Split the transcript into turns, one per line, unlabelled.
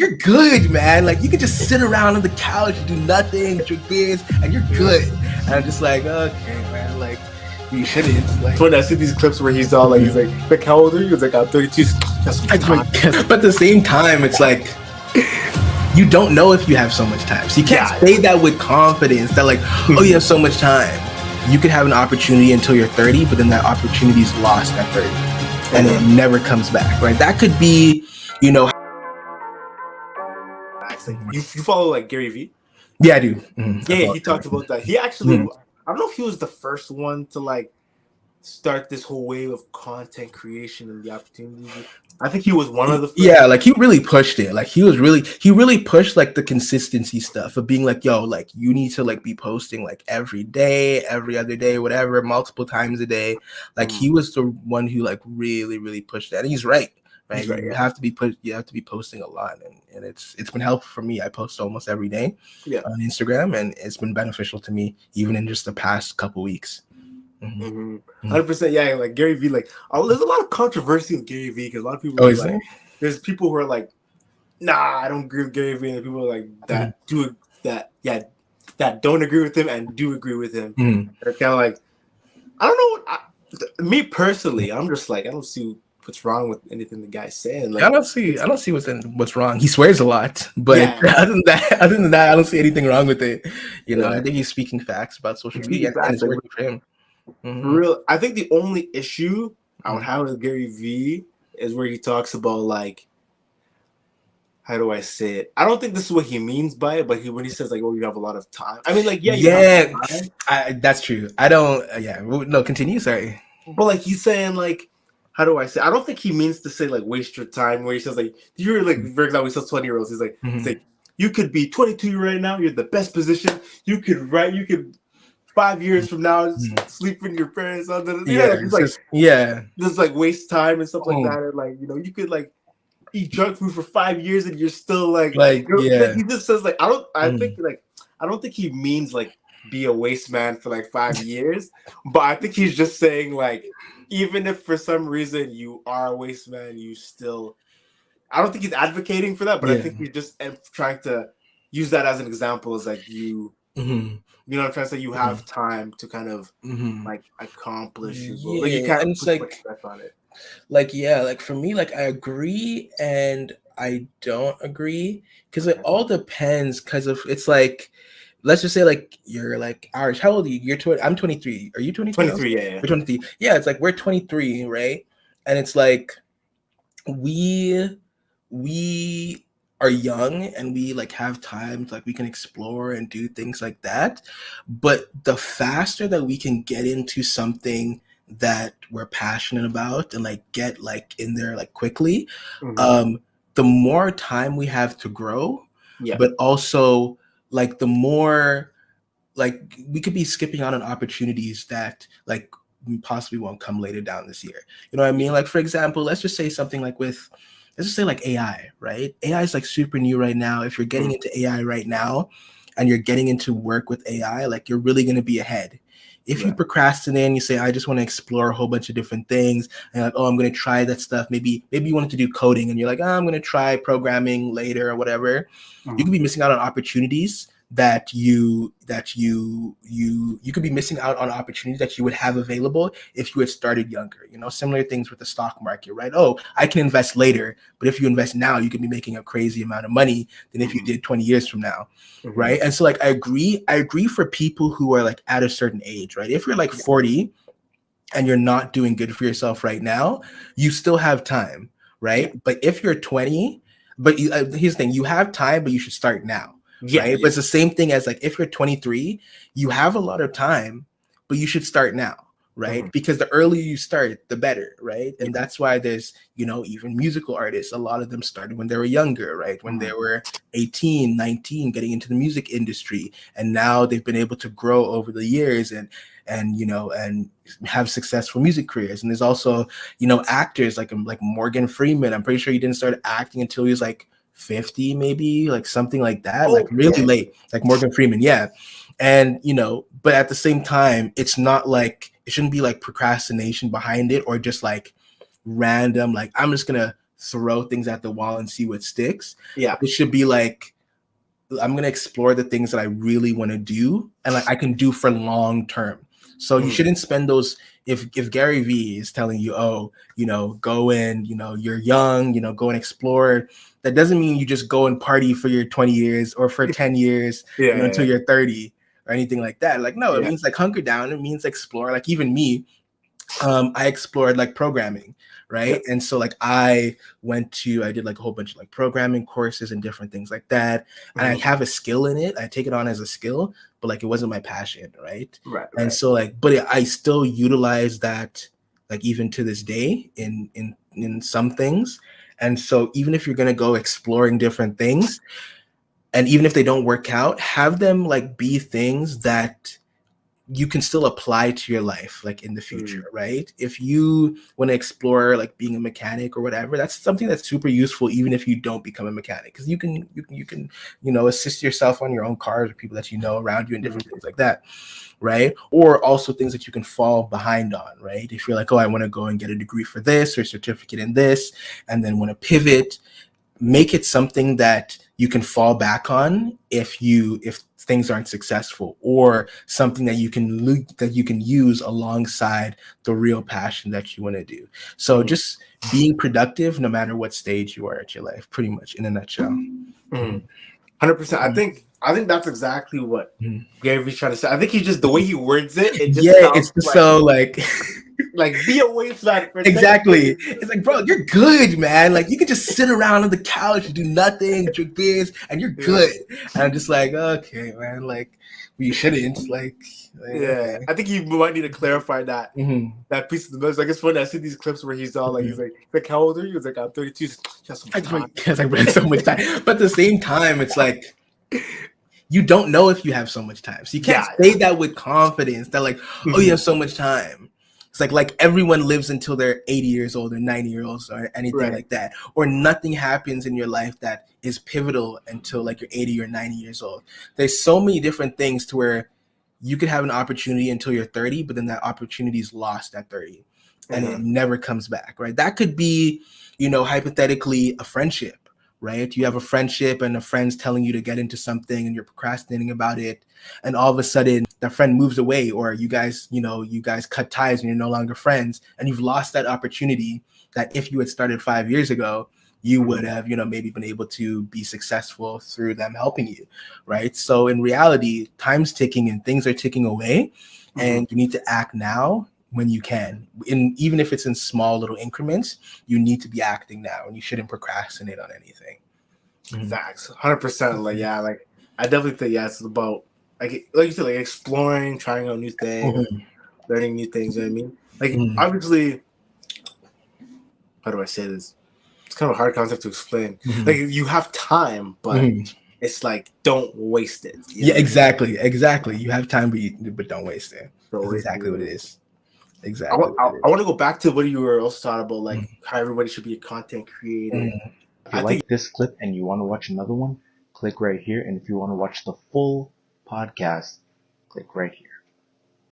you're good, man. Like, you can just sit around on the couch, do nothing, drink beers, and you're good. And I'm just like, okay, man, like, you shouldn't. Like,
when I see these clips where he's all like, he's like, how old are you? He's like, I'm 32.
But at the same time, it's like, you don't know if you have so much time. So you can't say that with confidence that, like, oh, you have so much time. You could have an opportunity until you're 30, but then that opportunity is lost at 30. And it never comes back, right? That could be, you know.
You follow like Gary Vee?
Yeah, I do.
Yeah, he talked about that. He actually, I don't know if he was the first one to like start this whole wave of content creation and the opportunities. I think he was one of the first.
Yeah, like he really pushed it. Like he really pushed like the consistency stuff of being like, yo, like you need to like be posting like every day, every other day, whatever, multiple times a day. Like he was the one who like really pushed that. And he's right. Right. You have to be posting a lot, and it's been helpful for me. I post almost every day on Instagram, and it's been beneficial to me even in just the past couple weeks.
100%. Yeah, like Gary Vee, like there's a lot of controversy with Gary Vee because a lot of people are like, there's people who are like, nah, I don't agree with Gary Vee, and people are like that that don't agree with him and do agree with him. They're kind of like, I don't know. Me personally, I'm just like, I don't see what's wrong with anything the guy's saying. Like,
I don't see what's wrong. He swears a lot, but other than that, I don't see anything wrong with it. You know, I think he's speaking facts about social media, and it's working for him.
For real, I think the only issue I would have with Gary Vee is where he talks about like, how do I say it? I don't think this is what he means by it, but when he says like, "Oh, you have a lot of time," I mean, like,
that's true. I don't. No, continue. Sorry,
but like he's saying like, how do I say? I don't think he means to say like waste your time. Where he says like, you're like, for example, he says 20-year-olds. He's like, you could be 22 right now. You're the best position. You could write. You could 5 years from now sleep with your parents. Just like waste time and stuff like that. And like, you know, you could like eat junk food for 5 years and you're still like he just says like, I don't think he means like be a waste man for like 5 years, but I think he's just saying like, even if for some reason you are a waste man, you still, I don't think he's advocating for that, but I think he's just trying to use that as an example as like you know what I'm trying to say, you have time to kind of like accomplish your goal. Like you can't put too much stress on it.
Like for me, like I agree and I don't agree because it all depends. Because if it's like, let's just say like you're like Irish. How old are you? You're 20. I'm 23. Are you 23?
23. Yeah.
We're 23. Yeah, it's like we're 23, right? And it's like we are young and we like have time to like we can explore and do things like that. But the faster that we can get into something that we're passionate about and like get like in there like quickly, the more time we have to grow. But also like the more like we could be skipping out on opportunities that like possibly won't come later down this year. You know what I mean? Like for example, let's just say something like let's just say like AI, right? AI is like super new right now. If you're getting into AI right now and you're getting into work with AI, like you're really going to be ahead. If you procrastinate and you say, I just want to explore a whole bunch of different things and like, oh, I'm going to try that stuff. Maybe you wanted to do coding and you're like, oh, I'm going to try programming later or whatever. You could be missing out on opportunities that you could be missing out on opportunities that you would have available if you had started younger. You know, similar things with the stock market, right? Oh, I can invest later, but if you invest now, you could be making a crazy amount of money than if you did 20 years from now, right? And so like I agree for people who are like at a certain age, right? If you're like 40 and you're not doing good for yourself right now, you still have time, right? But if you're 20, but here's the thing, you have time, but you should start now. Right. But it's the same thing as like if you're 23, you have a lot of time, but you should start now. Right. Because the earlier you start, the better. Right. And that's why there's, you know, even musical artists, a lot of them started when they were younger, right? When they were 18, 19, getting into the music industry. And now they've been able to grow over the years and you know, and have successful music careers. And there's also, you know, actors like Morgan Freeman. I'm pretty sure he didn't start acting until he was like 50, maybe like something like that, like really late, like Morgan Freeman. And you know, but at the same time, it's not like it shouldn't be like procrastination behind it or just like random, like I'm just gonna throw things at the wall and see what sticks.
Yeah.
It should be like, I'm going to explore the things that I really want to do and like I can do for long term. So you shouldn't spend those, if Gary Vee is telling you, oh, you know, go in, you know, you're young, you know, go and explore. That doesn't mean you just go and party for your 20 years or for 10 years, you know, until you're 30 or anything like that. Like, no, it means like hunker down. It means explore. Like even me, I explored like programming, right? And so like I did like a whole bunch of like programming courses and different things like that. And I have a skill in it. I take it on as a skill, but like it wasn't my passion, right? And so like, but I still utilize that like even to this day in some things. And so even if you're gonna go exploring different things, and even if they don't work out, have them like be things that you can still apply to your life like in the future, right? If you want to explore like being a mechanic or whatever, that's something that's super useful even if you don't become a mechanic, because you can you know, assist yourself on your own cars or people that you know around you and different things like that, right? Or also things that you can fall behind on, right? If you're like, oh, I want to go and get a degree for this or certificate in this and then want to pivot, make it something that you can fall back on if things aren't successful, or something that you can use alongside the real passion that you want to do. So just being productive no matter what stage you are at your life, pretty much in a nutshell.
100%. I think that's exactly what Gary Vee's trying to say. I think he just, the way he words it, it just sounds
it's just like, so like
like be away from that for
exactly. It's like, bro, you're good, man. Like you can just sit around on the couch and do nothing, drink beers, and you're good. And I'm just like, okay, man, like we shouldn't. Like
okay. I think you might need to clarify that that piece of the message. Like it's funny, I see these clips where he's all like, he's like, how old are you? He's like, I'm 32. He's like, so much time.
So much time. But at the same time, it's like you don't know if you have so much time. So you can't say that with confidence that like, oh, you have so much time. It's like everyone lives until they're 80 years old or 90 years old or anything like that. Or nothing happens in your life that is pivotal until like you're 80 or 90 years old. There's so many different things to where you could have an opportunity until you're 30, but then that opportunity is lost at 30 and it never comes back, right? That could be, you know, hypothetically a friendship, right? You have a friendship and a friend's telling you to get into something and you're procrastinating about it. And all of a sudden that friend moves away, or you guys cut ties and you're no longer friends, and you've lost that opportunity that if you had started 5 years ago, you would have, you know, maybe been able to be successful through them helping you, right? So in reality, time's ticking and things are ticking away, and you need to act now when you can. Even if it's in small little increments, you need to be acting now, and you shouldn't procrastinate on anything.
Facts, 100%. Like like I definitely think it's about like you said, like exploring, trying out new things, learning new things. You know what I mean? Like obviously, how do I say this? It's kind of a hard concept to explain. Like you have time, but it's like don't waste it.
Exactly. You have time, but don't waste it. That's exactly what it is. Exactly.
I want to go back to what you were also talking about, like how everybody should be a content creator.
If you like this clip and you want to watch another one, click right here. And if you want to watch the full podcast, click right here.